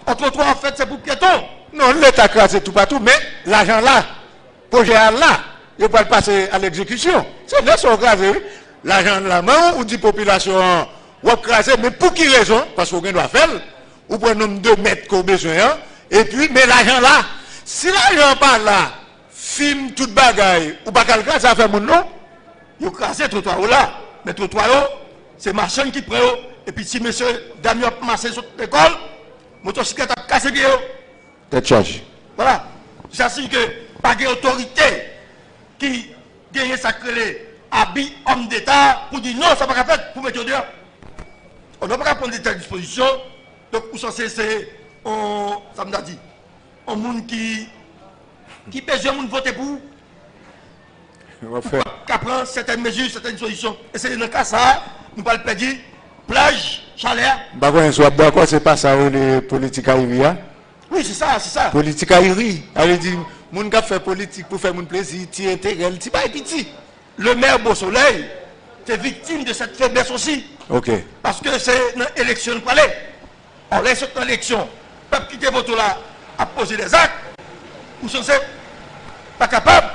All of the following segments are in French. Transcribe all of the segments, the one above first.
Entre toi, en fait, c'est pour piétons. Non, l'État crase tout partout, mais l'argent là, projet là, il va le passer à l'exécution. C'est là qu'on crase. L'argent là, main ou dit population, ou craser, mais pour qui raison? Parce qu'on doit faire, ou pour un nombre de mètres qu'on a besoin, et puis, mais l'argent là, si l'argent pas là, film toute bagaille, ou pas quelqu'un, ça fait mon nom, Vous crasez le trottoir là, mais le trottoir là, c'est ma chaîne qui prend. Et puis si monsieur Damien a massé sur l'école, motocyclette a cassé bien. t'es chargé. Voilà. J'assure que pas d'autorité qui gagne sacré habit homme d'État pour dire non, ça ne va pas faire pour mettre au dehors. On ne va pas prendre de telles dispositions. Donc, vous censez, c'est, ça me l'a dit, un monde qui pèse un monde voter pour, qui prend certaines mesures, certaines solutions. Et c'est dans le cas ça, nous parlons de plage, chaleur. Bah, quand on soit d'accord, c'est pas ça, les politiques aériennes. Oui, c'est ça, c'est ça. Politique aérienne. Elle dit, moun ka fait politique pour faire mon plaisir, ti intérêt, ti pas petit. Le maire Beau-Soleil, c'est victime de cette faiblesse aussi. Ok. Parce que c'est une élection de palais. On laisse une élection. Le peuple qui est voté là à poser des actes. Ou censé pas capable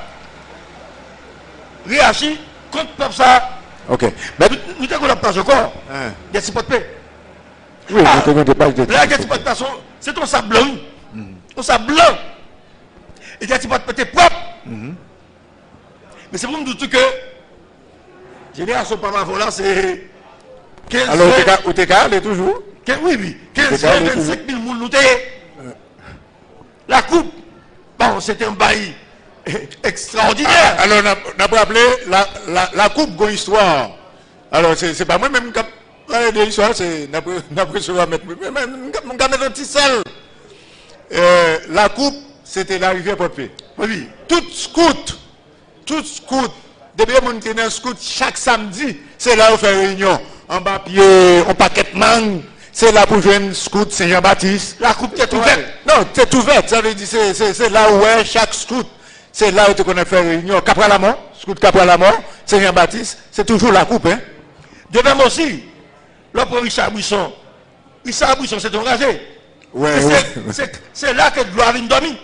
de réagir contre le peuple ça. Ok. Mais nous t'avons pas encore. Il y a des potes de paix. Oui, nous avons des pages de là, il y a des potes de paix. C'est ton sable blanc. Ton sable blanc. Et il y a des potes de paix propres. Mais c'est pour me dire que génération par ma voilà, c'est 15. Alors, vous t'es toujours? Oui, oui. 15 25 000 moules nous La coupe, bon, c'était un bail extraordinaire. Alors, on a pas appelé la coupe gon histoire. Alors, c'est pas moi-même qui ai de l'histoire, c'est n'après ce qu'on mettre. On va mettre un petit sel. La coupe, c'était l'arrivée à Port-Paix. Oui. Tout scout, depuis mon tenant scout, chaque samedi, c'est là où on fait réunion. En bas pied, en paquet de mangue, c'est là pour jouer un scout Saint-Jean-Baptiste. La coupe est ouverte. Non, c'est ouverte, ça veut dire c'est là où est chaque scout. C'est là où tu connais faire réunion. Capra la mort, scout Capra la mort, Saint-Jean-Baptiste, c'est toujours la coupe. Hein? De même aussi, là pour Richard Buisson, c'est engagé. Ouais, c'est là que Gloire vient dormir.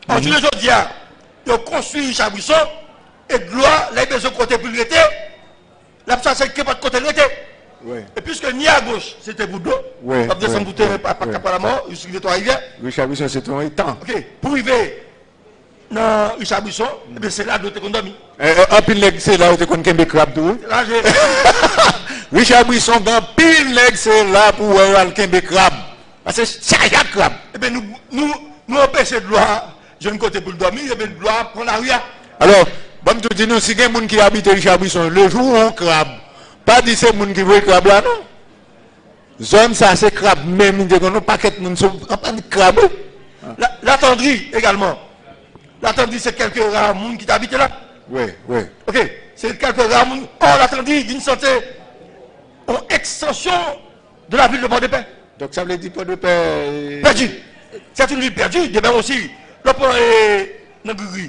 En tous les jours, il y a construit Richard Buisson et Gloire, là, il a besoin de côté pour l'été. Là, ça, c'est que pas de côté l'été. Et puisque ni à gauche, c'était Boudou, on va descendre bouter à la mort, jusqu'à toi rivière. Richard Buisson, c'est ton temps. Ok, pour arriver dans Richard Buisson, c'est là où tu es dormi. Un pile leg, c'est là où tu connais Kembe Crab. Là, j'ai. Richard Buisson, dans pile leg, c'est là pour voir Kembe Crab. Parce que c'est un crabe. Eh bien, nous empêchons de gloire, j'ai un côté pour le dormir, et bien, de gloire pour la rue. Alors, bon, tu dis, nous, si il y a des gens qui habitent Richard Buisson, le jour où on crabe, pas dit c'est les gens qui veulent crabe là, non? Zone, ça, c'est crabe, même, il y a un paquet de gens qui crabe. L'attendrie également. L'attendrie, c'est quelques rares gens qui habitent là. Oui, oui. Ok, c'est quelques rares gens. Or, l'attendrie, d'une santé, en extension de la ville de Port-de-Paix. Donc ça veut dire pas de paix. Perdu. C'est une ville perdue. De même aussi, le point est Naguri.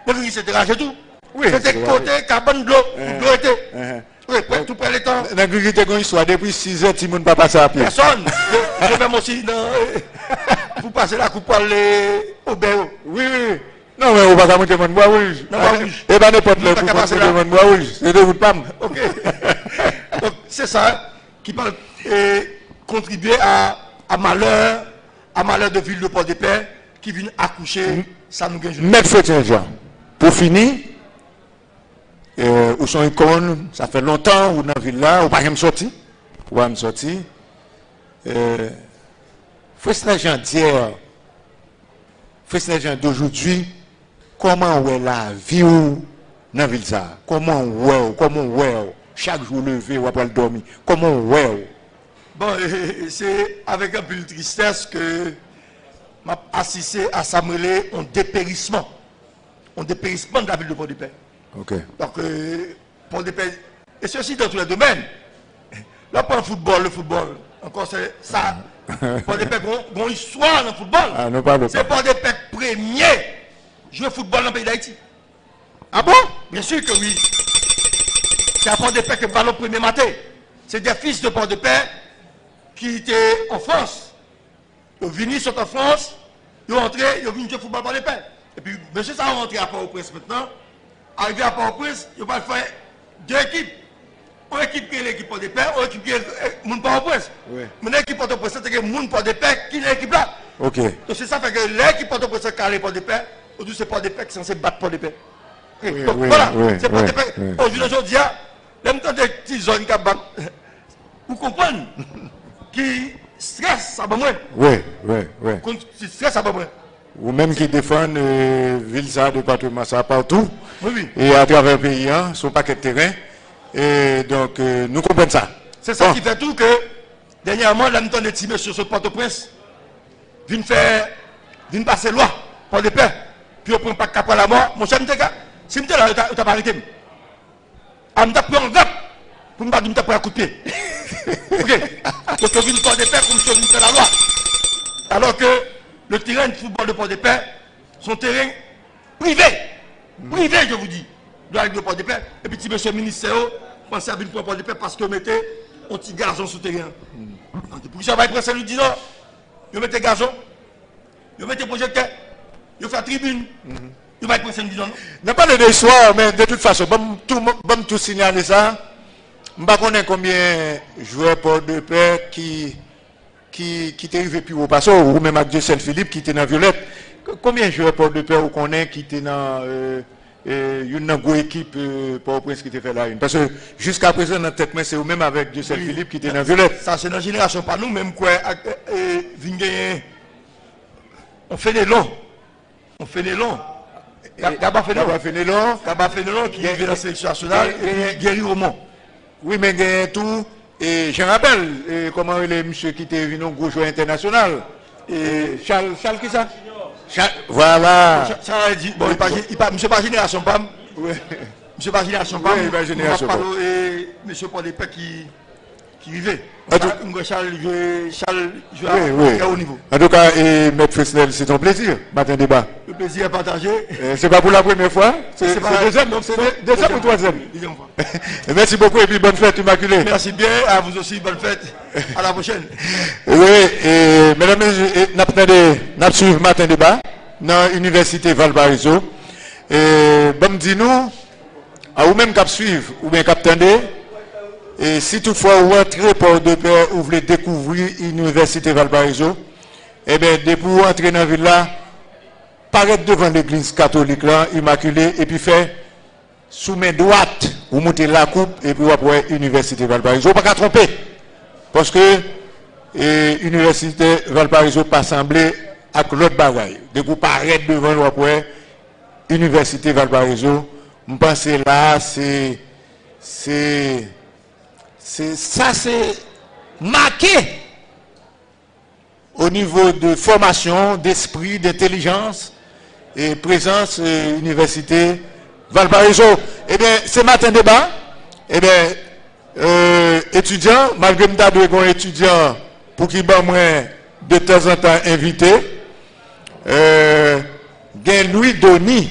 Naguri, c'était rangé tout. Oui. C'était côté carbone de l'eau. L'eau était. Oui, tout près les temps. Naguri était une histoire depuis 6 heures, Timon ne peut pas passer à pied. Personne. De même aussi, vous passez la coupe pour aller au Béo. Oui, oui. Non, mais on va pas monter mon bois rouge. Non, bois rouge. Eh bien, n'importe le pour monter mon bois rouge. C'est de vous de PAM. Ok. Donc, c'est ça qui parle. Contribuer à malheur de ville de Port-de-Paix qui vient accoucher, ça nous gagne. Maître Frétin, pour finir, où sont icônes, ça fait longtemps, ou dans la ville là, ou pas même sorti, ou pas même sorti. Frétin Jean d'hier, Frétin Jean d'aujourd'hui, comment est la vie dans la ville ça? Comment est chaque jour levé ou après le dormir? Comment est Bon, c'est avec un peu de tristesse que m'a assisté à Samuel en dépérissement. En dépérissement de la ville de Port-de-Paix. Ok. Donc, Port-de-Paix, et ceci dans tous les domaines. Là, pour le football, encore c'est ça. Port-de-Paix, une histoire dans le football. Ah, non, pas c'est Port-de-Paix premier jouer football dans le pays d'Haïti. Ah bon? Bien sûr que oui. C'est à Port-de-Paix que le ballon premier matin. C'est des fils de Port-de-Paix qui étaient en France, Ils viennent, sont en France, ils sont entrés, ils viennent jouer football par les pères. Et puis, monsieur, ça a rentré à Port-au-Prince maintenant. Arrivé à Port-au-Prince, ils vont faire deux équipes. Une équipe qui est l'équipe pour des pères, une équipe qui est le Port-au-Prince. Mais l'équipe Port-au-Prince, c'est le monde pour des pères qui est l'équipe là. Ok. Donc c'est ça fait que l'équipe Port-au-Prince est carré pour des pères, aujourd'hui c'est pas des pères qui sont censés battre pour des pères. Donc voilà, c'est pas des pères. Aujourd'hui, même temps des petites zones qui battent, vous comprenez, qui stressent, ça va moins. Oui. Qui stressent, ça va moins. Ou même qui défendent ville, ça, département, ça, partout. Oui. Et à travers le pays, hein, son paquet de terrain. Et donc, nous comprenons ça. C'est ça qui fait tout que, dernièrement, là, nous avons des petits messieurs sur Port-au-Prince, viennent passer loi pour des pères, puis on prend pas cap à la mort. Mon cher, si je là, tu n'as pas arrêté. Je me pris en grappe pour me battre, un coup de pied. Ok. Donc, on vient pour des pères comme si on fait la loi. Alors que le terrain de football de Port-des-Pères, son terrain privé. Privé, je vous dis. De la Port des Pères. Et puis, monsieur le ministère, pensez à venir pour Port des Pères parce que vous mettez un petit garçon sur le terrain. Pour que ça va être pressé, nous disons, vous mettez garçon, vous mettez projecteur, vous faites tribune. Vous va être pressé, nous disons. Non, pas de soir, mais de toute façon, bon tout signaler ça. Je ne sais pas combien de joueurs Port des Pères qui étaient arrivés plus haut passé, ou même avec Jessel Philippe qui était dans Violette. Combien de joueurs Port des Pères vous connaissez qui étaient dans une grande équipe pour au Prince qui était fait là une. Parce que jusqu'à présent, dans tête, c'est vous-même avec Jessel Philippe qui était dans Violette. Ça, c'est dans la génération, pas nous, même quoi. On fait des longs. Gaba Fénélon qui est dans la sélection nationale et Guéry Romont. Oui, mais il y a tout. Et je rappelle comment il est monsieur qui était venu au gros joueur international. Et Charles qui ça? Voilà. Charles dit, bon, monsieur pas génération PAM. Oui. Monsieur pas génération PAM. Oui, pas génération PAM. Et monsieur Paul Despès qui vivait. Charles joue à haut niveau. En tout cas, Maître Fesnel, c'est ton plaisir, matin débat. Le plaisir est partagé. C'est pas pour la première fois, c'est deuxième, donc c'est deuxième ou troisième. Deuxième fois. Merci beaucoup et puis bonne fête, Immaculée. Merci bien, à vous aussi, bonne fête. À la prochaine. Oui, mesdames et messieurs, nous suivons matin débat dans l'université Valparaiso. Et bon, dis-nous, à vous-même qui suivre ou bien qui attendez. Et si toutefois vous entrez pour de paix, vous voulez découvrir l'université Valparaiso, eh bien, dès pour entrer dans la ville là, paraître devant l'église catholique là, immaculée, et puis faire sous main droite, vous montez la coupe, et puis vous après l'université Valparaiso. Pas qu'à tromper. Parce que l'université Valparaiso pas semblé avec l'autre bagaille. Dès que vous paraître devant vous après l'université Valparaiso, je pense que là, c'est marqué au niveau de formation, d'esprit, d'intelligence et présence université Valparaiso. Eh bien, ce matin débat, eh bien, étudiants, malgré que nous avons étudiants pour qui va moins de temps en temps invité, Louis Doni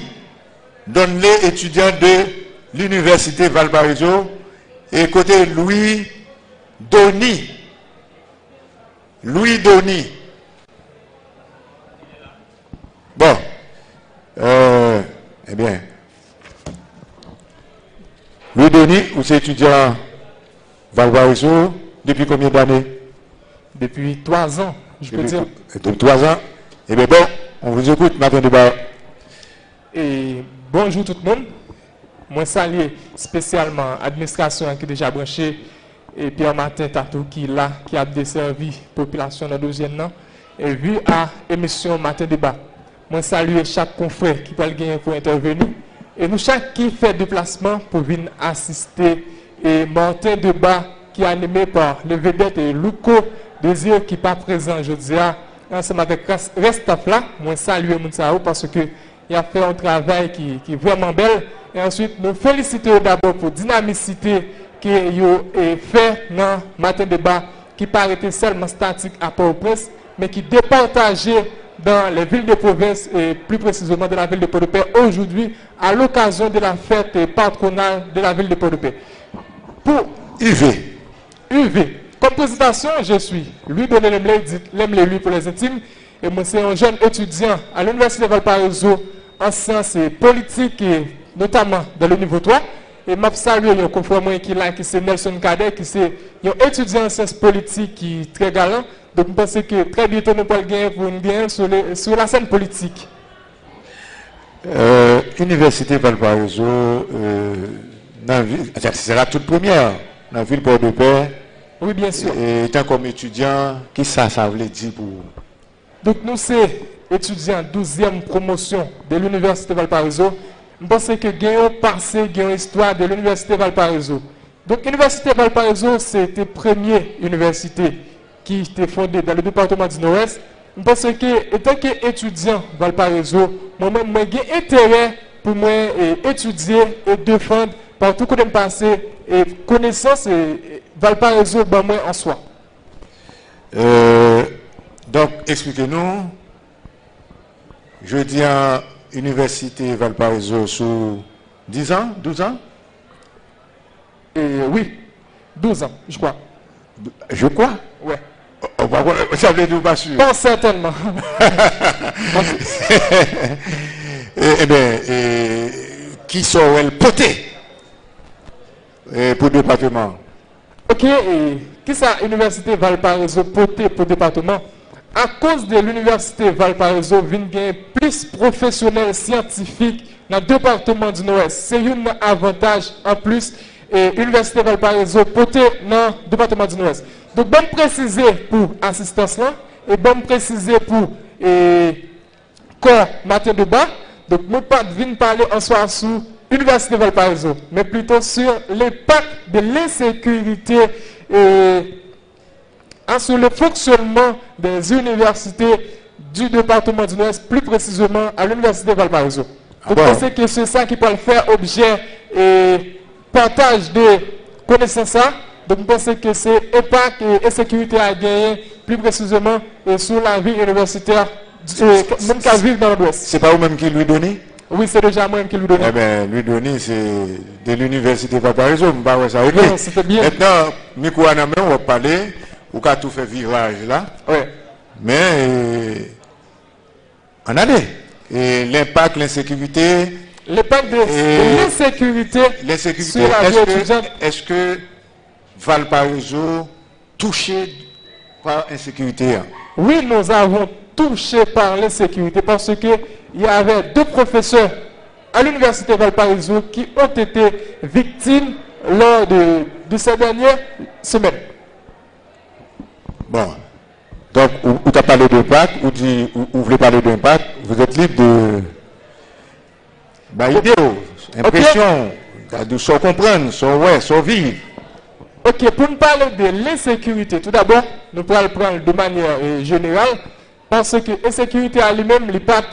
donne les étudiants de l'université Valparaiso. Et côté Louis Doni. Bon. Eh bien. Louis Doni, vous êtes étudiant Valparaiso depuis combien d'années? Depuis 3 ans, je peux dire. Depuis 3 ans. Eh bien bon, on vous écoute, matin débat. Et bonjour tout le monde. Moi, salue spécialement l'administration qui est déjà branchée et Pierre-Martin Tatou qui est là, qui a desservi la population de la deuxième. Et vu à l'émission Matin Débat, moi, salue chaque confrère qui peut gagner pour intervenir. Et nous, chaque qui fait déplacement pour venir assister et Matin Débat qui est animé par le vedette et Louko Désir qui n'est pas présent aujourd'hui. Ensemble avec Restaf là, moi, salue Mounsao parce qu'il a fait un travail qui est vraiment belle. Et ensuite, nous félicitons d'abord pour la dynamicité qui est fait dans le matin débat, qui paraît seulement statique à Port-au-Prince, mais qui est départagé dans les villes de province et plus précisément dans la ville de Port-au-Prince aujourd'hui à l'occasion de la fête patronale de la ville de Port-au-Prince. Pour UV, comme Comme présentation, je suis Louis Donné Lemley, lui pour les intimes, et moi c'est un jeune étudiant à l'Université de Valparaiso en sciences et politiques, et notamment dans le niveau 3. Et je salue un confrère qui est là, qui c'est Nelson Cadet, qui c'est un étudiant en sciences politiques qui est très galant. Donc je pense que très bientôt nous pourrons gagner pour une gain sur la scène politique. Université Valparaiso, c'est la toute première dans la ville Port-de-Paix. Oui, bien sûr. Et étant comme étudiant, qu'est-ce que ça veut dire pour vous? Donc nous, c'est étudiants 12e promotion de l'Université Valparaiso. Je pense que nous avons passé une histoire de l'Université Valparaiso. Donc l'Université Valparaiso, c'était la première université qui était fondée dans le département du Nord-Est. Je pense que, étant qu'étudiant Valparaiso, moi-même, j'ai intérêt pour moi étudier et défendre partout que je passe et connaissance Valparaiso en soi. Donc, expliquez-nous, je dis à Université Valparaiso sous 10 ans, 12 ans? Oui, 12 ans, je crois. Je crois? Ouais. Ça veut dire pas sûr. Pas certainement. Eh bien, qui sont le poté pour le département? Ok, qui ça, Université Valparaiso poté pour le département? À cause de l'Université Valparaiso, vient gagner plus professionnels scientifiques dans le département du Nord-Est. C'est un avantage en plus. Et l'Université Valparaiso poté dans le département du Nord-Est. Donc, bon préciser pour assistance là, et bon préciser pour corps matin de bas. Donc, nous ne pas venir parler en soi sur l'Université Valparaiso, mais plutôt sur l'impact de l'insécurité et sur le fonctionnement des universités du département du Nord-Est, plus précisément à l'Université Valparaiso. Donc, je pense que c'est ça qui peut faire objet et partage de connaissances. Donc, je pense que c'est impact et sécurité à gagner, plus précisément sur la vie universitaire, même qu'à vivre dans l'Ouest. C'est pas vous-même qui lui donnez? Oui, c'est déjà moi qui lui donne. Eh bien, lui donner, c'est de l'Université Valparaiso. Non, c'était bien. Maintenant, Mikouana, on va parler, ou qu'à tout fait virage là. Oui. Mais, en année, et l'impact, l'insécurité. L'impact de l'insécurité sur la vie étudiante. Est-ce que Valparaiso touché par l'insécurité? Oui, nous avons touché par l'insécurité parce qu'il y avait 2 professeurs à l'Université Valparaiso qui ont été victimes lors de ces dernières semaines. Bon. Donc, vous avez parlé d'impact, vous voulez parler d'impact, vous êtes libre de... Bah, idée, impression, de s'en comprendre, s'en vivre. Ok, pour nous parler de l'insécurité, tout d'abord, nous pourrons le prendre de manière générale, parce que l'insécurité à lui-même, il part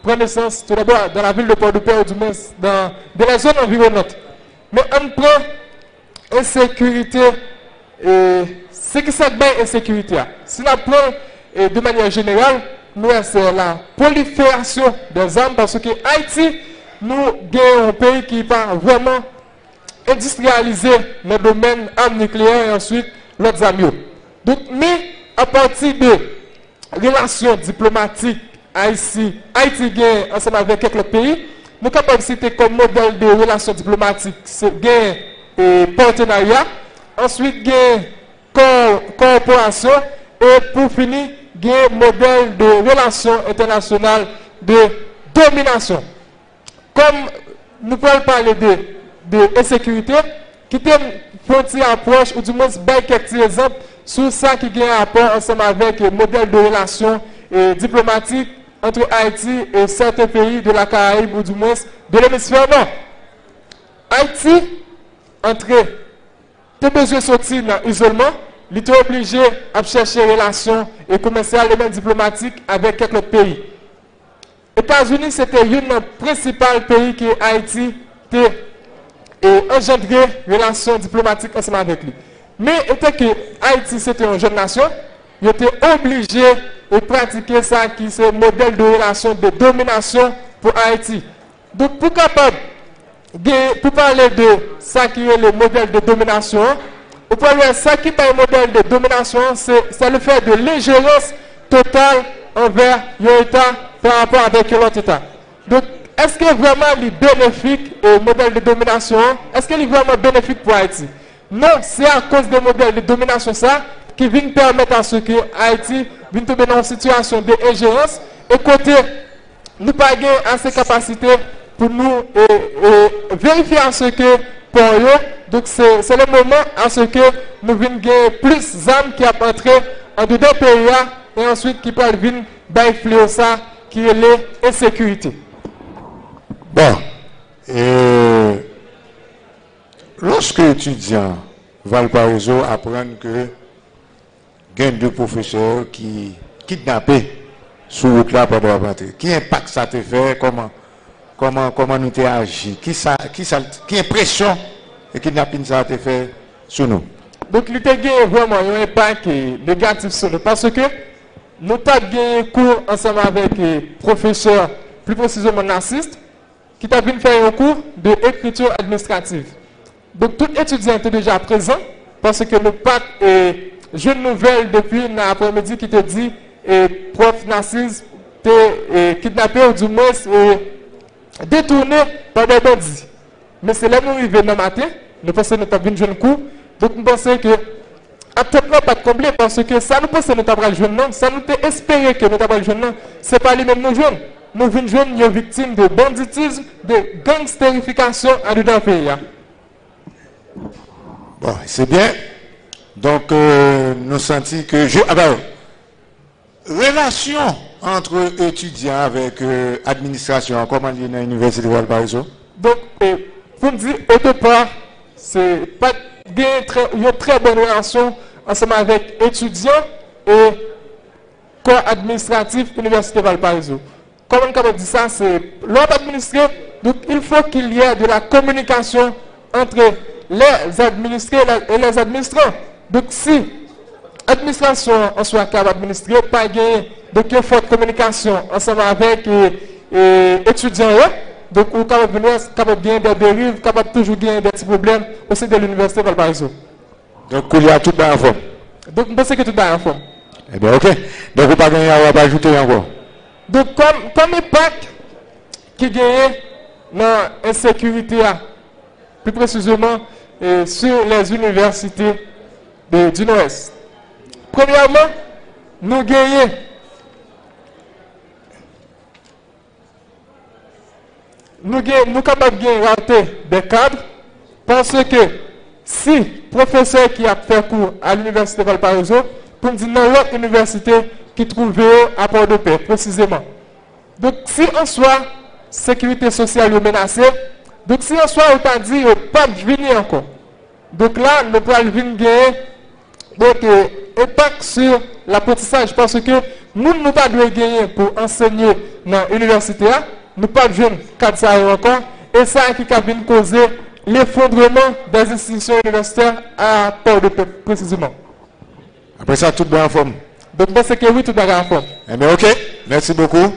prendre naissance tout d'abord dans la ville de Port-de-Paix, ou du moins dans les zones environnantes. Mais on prend insécurité, c'est que ça fait insécurité. Si on prend de manière générale, nous c'est la prolifération des armes, parce que Haïti, nous avons un pays qui n'est pas vraiment industrialisé dans le domaine armes nucléaires et ensuite l'autre armes. Donc, mais à partir de relations diplomatiques Haïti gagne ensemble avec quelques pays, nous sommes capables de citer comme modèle de relations diplomatiques, c'est gain partenariat, ensuite gain coopération et pour finir, gain modèle de relations internationales de domination. Comme nous pouvons parler de insécurité, qui est une approche, ou du moins quelques exemples sur ça qui a un rapport ensemble avec le modèle de relations diplomatiques entre Haïti et certains pays de la Caraïbe, ou du moins de l'hémisphère nord. Haïti, entre tes besoins sortis dans l'isolement, il est obligé à chercher des relations commerciales et même diplomatiques avec quelques pays. Les États-Unis, c'était le principal pays que Haïti a engendré relations diplomatiques ensemble avec lui. Mais étant que Haïti, c'était une jeune nation, il était obligé de pratiquer ça qui est le modèle de relation de domination pour Haïti. Donc, pour parler de ça qui est le modèle de domination, au premier, ça qui est un modèle de domination, c'est le fait de l'ingérence totale envers l'État par rapport avec l'autre État. Donc, est-ce que vraiment il est bénéfique au modèle de domination? Est-ce qu'il est vraiment bénéfique pour Haïti? Non, c'est à cause des modèles de domination ça qui viennent permettre à ce que Haïti vienne tomber dans une situation d'ingérence et côté nous pas assez de capacité pour nous vérifier à ce que pour eux, donc c'est le moment à ce que nous venons gagner plus d'armes qui a entré en dedans pays et ensuite qui peuvent venir influer ça qui est l'insécurité. Bon, lorsque étudiants Valparaiso apprennent que il y a deux professeurs qui kidnappés sous route là pendant la rentrée, qui impact ça te fait, comment nous t'es agi, qui impression et kidnapping ça te fait sur nous? Donc il y a vraiment un impact négatif sur nous parce que nous avons gagné cours ensemble avec les professeurs, plus précisément narcistes, qui t'a venu faire un cours d'écriture administrative. Donc tout étudiant était déjà présent parce que le PAC est jeune nouvelle depuis l'après-midi qui te dit et prof Narcisse t'es kidnappé ou du moins détourné par des bandits. Mais c'est là où nous arrivons le matin, nous pensons que nous avons une jeune cours, donc nous pensons que actuellement pas de combler parce que ça nous pense que nous avons le jeune, ça nous fait espérer que nous avons le jeune, c'est pas les mêmes nous jeunes. Nous venons jeunes, nous victimes de banditisme, de gangstérification en dedans pays. Bon, c'est bien. Donc, nous sentons que... relation entre étudiants avec administration, comment il y a à l'Université de Valparaiso? Donc, pour me dire, autre part, c'est pas une très bonne relation ensemble avec étudiants et corps administratif de l'Université de Valparaiso. Comment on peut dire ça? C'est l'ordre administré, donc il faut qu'il y ait de la communication entre les administrés et les administrants. Donc si l'administration en soit capable d'administrer, pas gagner de forte communication ensemble avec les étudiants, donc on est capable de gagner des dérives, capable de toujours gagner des petits problèmes au sein de l'Université de Valparaiso. Donc il y a tout dans la forme. Donc je pense que tout dans la forme. Eh bien ok. Donc vous pas gagner à ajouter encore. Donc comme impact qui gagne dans l'insécurité, plus précisément sur les universités du Nord-Est. Premièrement, nous gagnons nous capables de rater des cadres parce que si professeur qui a fait cours à l'université de Valparaiso, pour me dire dans l'autre université qui trouve à Port-de-Paix, précisément. Donc si en soi, sécurité sociale est menacée, donc si en soi, on t'a dit, pas venir encore. Donc là, nous pouvons venir gagner donc, impact sur l'apprentissage parce que nous ne pas gagner pour enseigner dans l'université, nous pas jeunes 4 ans encore, et ça qui a causé l'effondrement des institutions universitaires à Port-de-Paix, précisément. Après ça, tout bien en forme. Donc, c'est que oui, tout bien en forme. Eh bien, ok, merci beaucoup.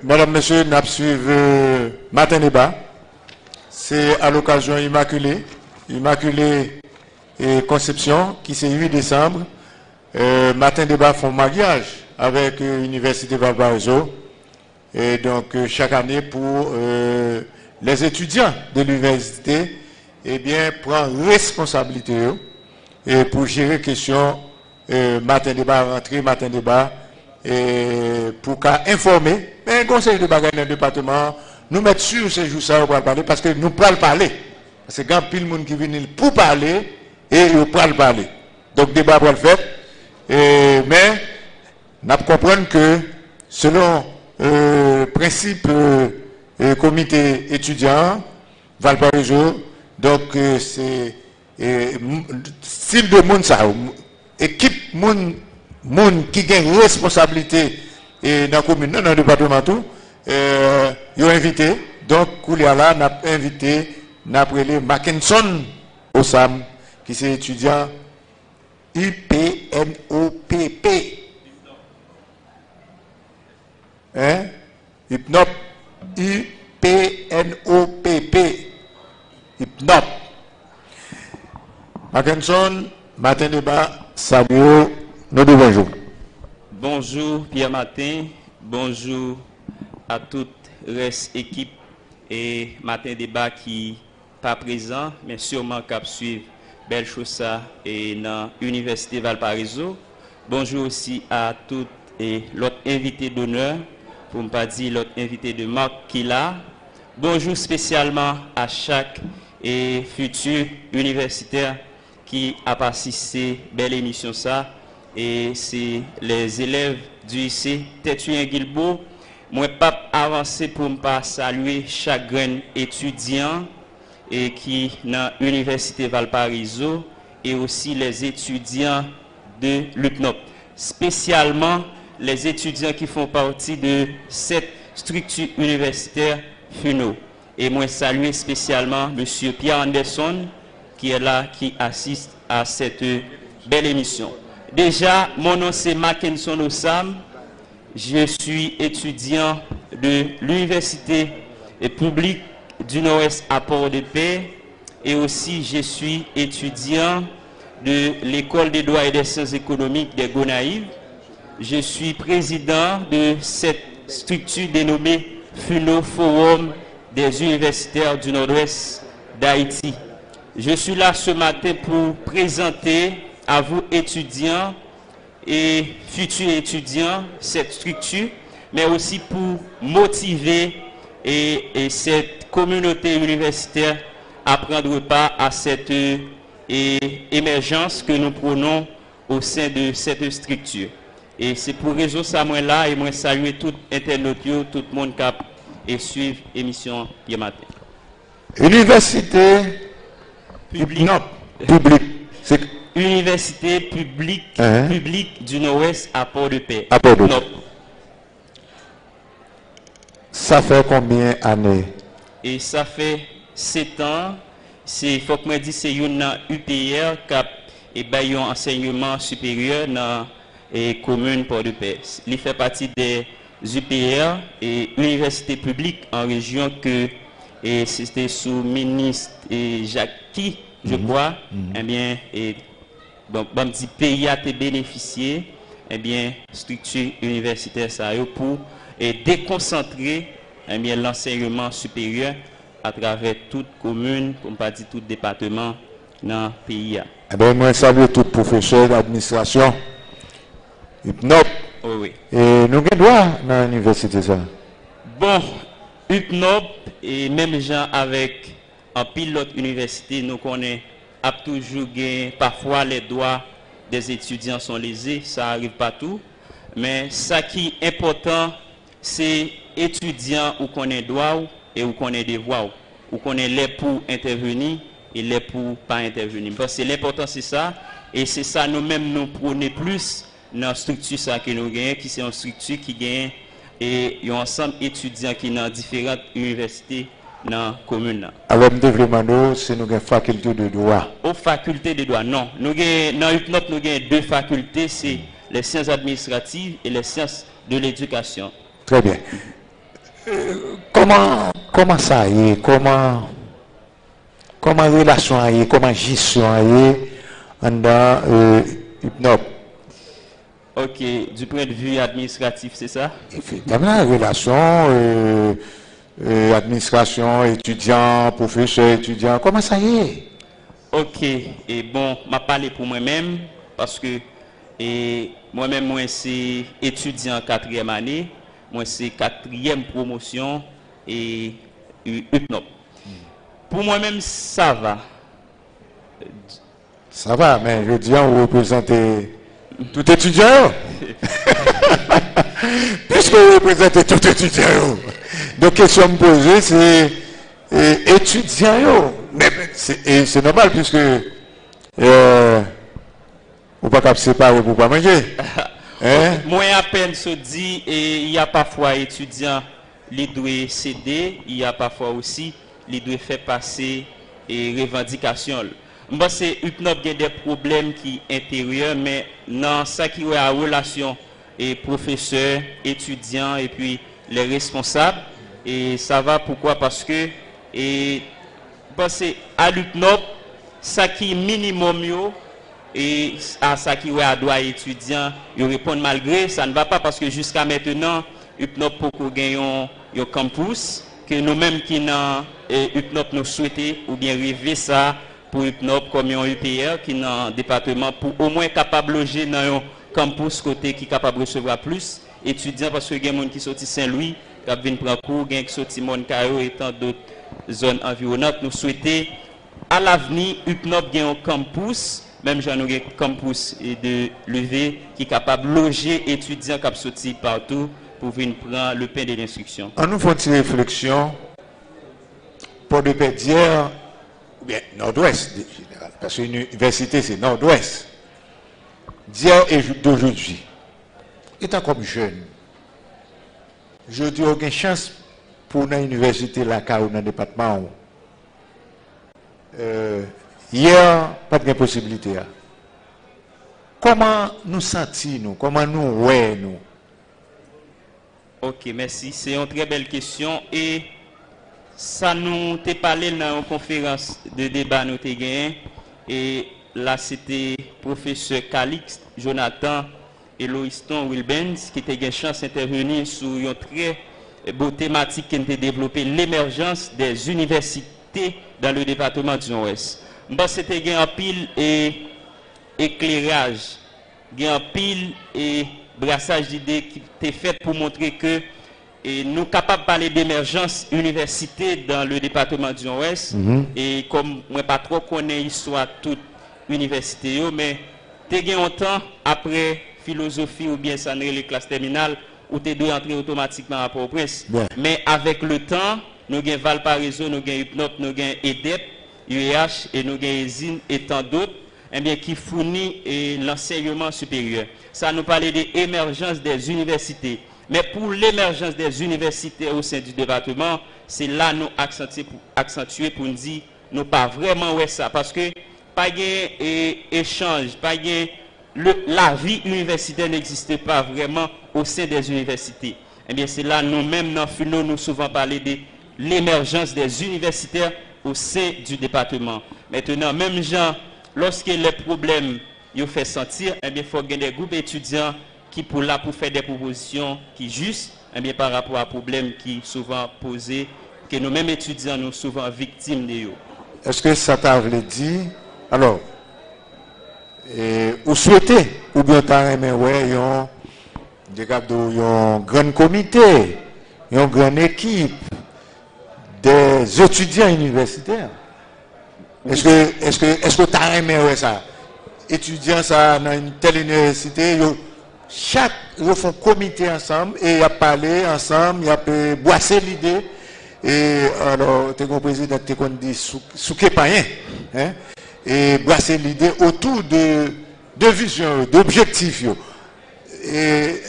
Madame, Monsieur, nous suivons matin débat. C'est à l'occasion Immaculée et Conception, qui c'est 8 décembre. Matin débat font mariage avec l'Université Valparaiso. Et donc, chaque année, pour les étudiants de l'université, eh bien, prendre responsabilité et pour gérer question matin débat, rentrée, matin débat, et pour informer. Mais un conseil de bagaille dans le département, nous mettre sur ces jours ça pour parler parce que nous pourrons parler. Parce que quand pile monde qui vient pour parler et nous pourrons parler. Donc débat pour le faire. Mais nous comprenons que selon principe comité étudiant Valparaiso, donc c'est style de monde ça, équipe monde qui gagne responsabilité dans la commune, dans le département tout, ils ont invité. Donc, Kouliala n'a invité, n'a appelé Mackinson Osam, qui est étudiant UPNOPP. Hein? Hypnop. UPNOPP. Hypnop. Mackinson, matin débat, salut, nous devons bonjour. Bonjour Pierre Martin, bonjour à toute reste équipe et matin débat qui pas présent, mais sûrement cap suivre belle chose ça et dans l'Université Valparaiso. Bonjour aussi à toutes et l'autre invité d'honneur, pour ne pas dire l'autre invité de marque qui là. Bonjour spécialement à chaque et futur universitaire qui a participé à belle émission ça. Et c'est les élèves du lycée Tétuyen Guilbeault. Moi, pas avancé pour ne pas saluer chaque étudiant et qui dans l'Université Valparaiso et aussi les étudiants de l'UPNOP. Spécialement les étudiants qui font partie de cette structure universitaire FUNO. Et moi, saluer spécialement M. Pierre Anderson qui est là, qui assiste à cette belle émission. Déjà, mon nom c'est Mackinson Osam. Je suis étudiant de l'Université publique du Nord-Est à Port-de-Paix et aussi je suis étudiant de l'École des droits et des sciences économiques des Gonaïves. Je suis président de cette structure dénommée FUNO, Forum des universitaires du Nord-Ouest d'Haïti. Je suis là ce matin pour présenter à vous étudiants et futurs étudiants cette structure, mais aussi pour motiver et cette communauté universitaire à prendre part à cette émergence que nous prenons au sein de cette structure. Et c'est pour raison ça moi là et moi saluer tout internaute, tout le monde qui suivre l'émission hier matin. Université Publique. Non, public. C'est Université publique, publique du Nord-Ouest à Port-de-Paix. à Port-de-Paix. Ça fait combien d'années? Et ça fait 7 ans. Il faut que je dise c'est une UPR qui a un enseignement supérieur dans la commune Port-de-Paix. Il fait partie des UPR et université publique en région que c'était sous ministre Jacques, je crois. Eh bien, bon, petit pays a été bénéficié, eh bien, structure universitaire ça pour déconcentrer eh bien l'enseignement supérieur à travers toute commune, pour ne pas dire tout département dans le pays. Eh bien, moi, salue tout professeur d'administration. UPNOP. Oh, oui. Et nous avons droit dans l'université ça. Bon, UPNOP et même gens avec un pilote université, nous connaissons toujours parfois les droits des étudiants sont lésés, ça arrive partout. Mais ça qui est important, c'est étudiants où qu'on est droit et où qu'on est devoir, où qu'on est les pour intervenir et les pour pas intervenir. Parce que l'important c'est ça, et c'est ça nous-mêmes nous prenons plus dans la structure ça que nous gagnons, qui c'est une structure qui gagne et il y a ensemble étudiants qui dans différentes universités dans la commune. Alors, nous devons demander si nous avons une faculté de droit. Aux facultés de droit, non. Nous avons, dans UPNOP, nous avons 2 facultés, c'est les sciences administratives et les sciences de l'éducation. Très bien. Comment ça y est? Comment relation y est? Comment gestion y est dans UPNOP? Ok, du point de vue administratif, c'est ça? Effectivement, la relation administration, étudiants, professeurs, étudiants, comment ça y est? Ok, et bon, je vais parler pour moi-même parce que moi-même, moi, c'est étudiant 4e année, moi, c'est 4e promotion et UPNOP. Pour moi-même, ça va. Ça va, mais je dis, vous représentez tout étudiant. Puisque vous représentez tout étudiant. Donc, question me poser, c'est étudiant. Mais c'est normal, puisque vous ne pouvez pas séparer pour ne pas manger. Hein? Moi, à peine se dit, il y a parfois étudiants qui doivent céder, il y a parfois aussi qui doivent faire passer et revendications. Moi, c'est UPNOP qui a des problèmes qui intérieurs, mais dans ça qui est en relation et professeurs, étudiants et puis les responsables. Et ça va pourquoi? Parce que à l'UPNOP, ça qui minimum yo, et à ça qui est à droit étudiant, ils répondent malgré, ça ne va pas parce que jusqu'à maintenant, UPNOP pour gagner un campus, que nous-mêmes qui dans UPNOP nous souhaitons ou bien rêver ça pour UPNOP comme un UPR qui dans un département pour au moins capable de loger dans un campus côté qui est capable de recevoir plus étudiants parce que il y a des gens qui sortent Saint-Louis, qui viennent prendre cours, il y a qui sortent Moncayo et tant d'autres zones environnantes. Nous souhaitons à l'avenir UPNOP gagne un campus. Même j'en ai un campus de lever qui est capable de loger étudiants qui sortent partout pour venir prendre le pain de l'instruction. En nous faisant une réflexion pour de paix d'hier, ou bien nord-ouest général, parce que l'université c'est nord-ouest. D'hier et d'aujourd'hui, étant comme jeune, je dis aucune chance pour une université là, car dans le département. Hier, pas de possibilité. Comment nous sentons-nous? Comment nous voyons-nous? Ok, merci. C'est une très belle question. Et ça nous t'a parlé dans une conférence de débat nous t'ai gagné. Et là, c'était professeur Calixte, Jonathan et Loiston Wilbens qui t'a eu chance d'intervenir sur une très beau thématique qui a développé l'émergence des universités dans le département du Nord-Ouest. C'était un pile et éclairage, un pile et brassage d'idées qui était fait pour montrer que nous sommes capables de parler d'émergence université dans le département du Nord-Ouest. Et comme moi pas trop connais l'histoire toute université, mais tu as un temps après philosophie ou bien ça les classes terminales où tu dois entrer automatiquement à Port-au-Prince. Mais avec le temps, nous avons Valparaiso, nous avons UPNOP, nous avons EDEP, UEH et nous avons ESIN et tant d'autres, eh bien, qui fournit l'enseignement supérieur. Ça nous parlait de l'émergence des universités. Mais pour l'émergence des universités au sein du département, c'est là nous accentuer pour nous dire nous pas vraiment ouais ça. Parce que pas d'échange, pas la vie universitaire n'existe pas vraiment au sein des universités. Eh bien, c'est là nous-mêmes, dans Funo, nous souvent parlé de l'émergence des universitaires au sein du département. Maintenant, même gens, lorsque les problèmes ils fait sentir, eh bien, il faut qu'il y ait des groupes étudiants qui pour là pour faire des propositions qui justes, eh bien, par rapport à problèmes qui souvent posés, que nous-mêmes étudiants nous souvent victimes de eux. Est-ce que ça t'a dit, alors, vous souhaitez, ou bien t'as aimé, ouais, un grand comité, une grande équipe des étudiants universitaires. Est-ce que tu as aimé ça? Étudiants ça dans une telle université, ils font comité ensemble et ils parlé ensemble, ils boissé l'idée. Et alors, tu as compris, tu as dit souké païen, hein? Et boissé l'idée autour de vision, d'objectifs. Et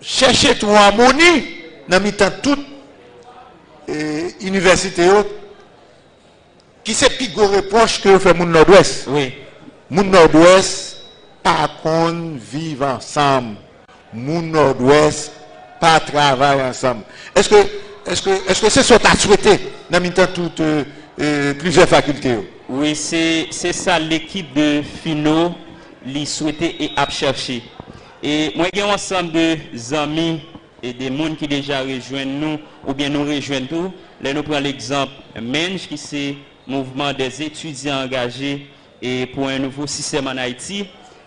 chercher ton harmonie dans toute université qui c'est plus gros reproche que fait mon nord-ouest. Oui. Mon nord-ouest par contre vivre ensemble. Mon nord-ouest pas travailler ensemble. Est-ce que c'est ce que tu as souhaité dans toutes plusieurs facultés? Oui, c'est ça l'équipe de Fino li souhaité et a cherché. Et moi j'ai un ensemble de amis et des gens qui déjà rejoignent nous ou bien nous rejoignent tout. Là nous prenons l'exemple MENJ qui c'est mouvement des étudiants engagés et pour un nouveau système en Haïti.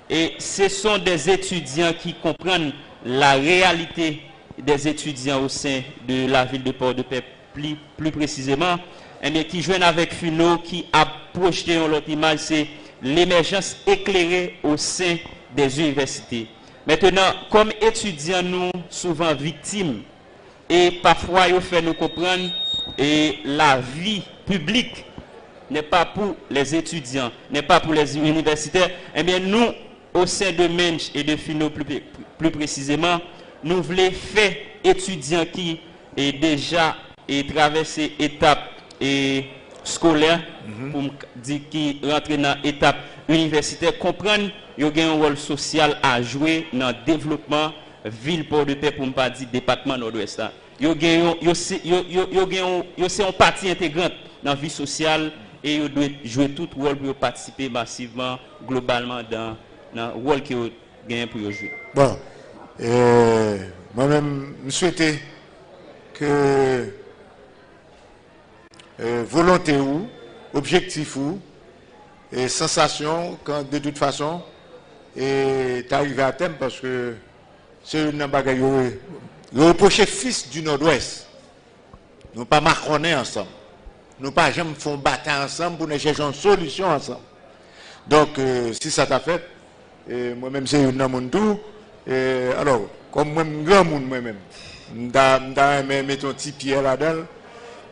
Et ce sont des étudiants qui comprennent la réalité des étudiants au sein de la ville de Port-de-Paix plus précisément, et qui joignent avec Funo qui a projeté l'autre image, c'est l'émergence éclairée au sein des universités. Maintenant, comme étudiants, nous souvent victimes et parfois il fait nous comprendre et la vie publique n'est pas pour les étudiants, n'est pas pour les universitaires. Eh bien, nous, au sein de MENJ et de Fino plus précisément, nous voulons faire étudiants qui est déjà traversé étape scolaire, pour dire qui rentre dans l'étape universitaire, comprendre qu'il y a un rôle social à jouer dans le développement ville Port-de-Paix, pour ne pas dire département nord-ouest. Il y a une partie intégrante dans la vie sociale et ils doivent jouer tout rôle pour participer massivement, globalement, dans le rôle qu'ils ont gagné pour jouer. Bon, moi-même, je souhaitais que volonté ou, objectif ou, et sensation, quand de toute façon, et t'arrives à thème parce que c'est une bagaille, le reproché fils du Nord-Ouest. Nous pas marronner ensemble. Nous pas jamais font bataille ensemble pour nous chercher une solution ensemble. Donc, si ça t'a fait, moi-même c'est une homme tout. Alors, comme moi, grand monde moi-même, mettre un petit pied là-dedans,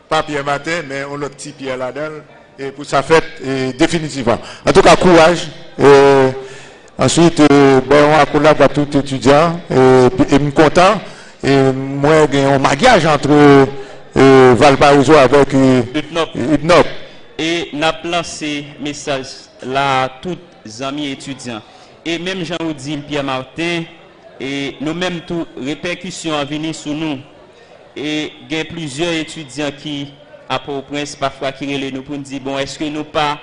pas Pierre Martin, mais on l'autre petit pied là-dedans, et pour ça fait définitivement. En tout cas, courage. Ensuite, on a collaboré avec tout étudiant, et je suis content. Et moi, j'ai un mariage entre Valparaiso avec UPNOP. Et nous avons lancé ce message là à tous les amis étudiants. Et même Jean-Audi Pierre Martin, et nous-mêmes, toutes répercussions à venir sur nous. Et il y a plusieurs étudiants qui, à Port-au-Prince, parfois qui relèvent nous pour nous dire, bon, est-ce que nous pas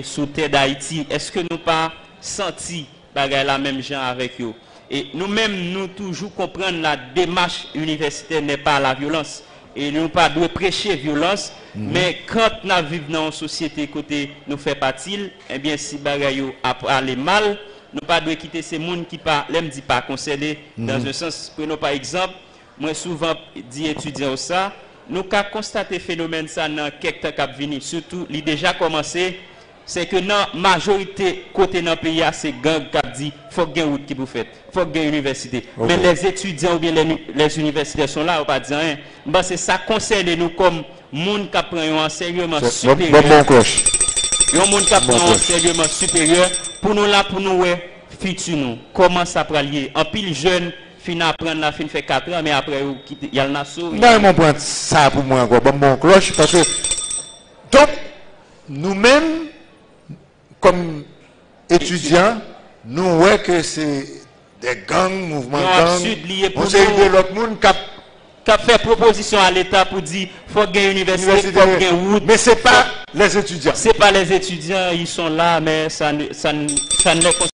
sous terre d'Haïti, est-ce que nous pas senti la même gens avec eux? Et nous-mêmes, nous toujours comprendre la démarche universitaire n'est pas la violence. Et nous ne pas prêcher violence, mais quand nous vivons dans une société côté nous fait partie, eh bien si bagaille aller mal, nous ne pas quitter ces gens qui pas l'aime dit pas concéder dans un sens. Prenons par exemple, moi souvent dis étudiants ça, nous avons constaté phénomène ça dans quelques temps qui venir, surtout il déjà commencé. C'est que dans la majorité côté dans le pays, c'est gang qui dit faut qu'il y ait une route qui vous fait, faut qu'il y ait une université. Okay. Mais les étudiants ou bien les universitaires sont là, on ne pas dire rien. Ben, c'est ça concerne nous comme monde qui prend un enseignement supérieur. Un monde qui prend un enseignement supérieur pour nous là, pour nous futur nous. Comment ça peut lier? En pile jeune, fin apprendre la fin fait 4 ans, mais après il y a le nassau. Non, mon point ça pour moi encore bon cloche parce que donc nous-mêmes comme étudiants, nous voyons que c'est des gangs, mouvements gangs. On sait que l'autre monde qui a fait proposition à l'État pour dire faut gagner une université, faut gagner une route. Mais ce n'est pas les étudiants. Ce n'est pas les étudiants, ils sont là, mais ça ne les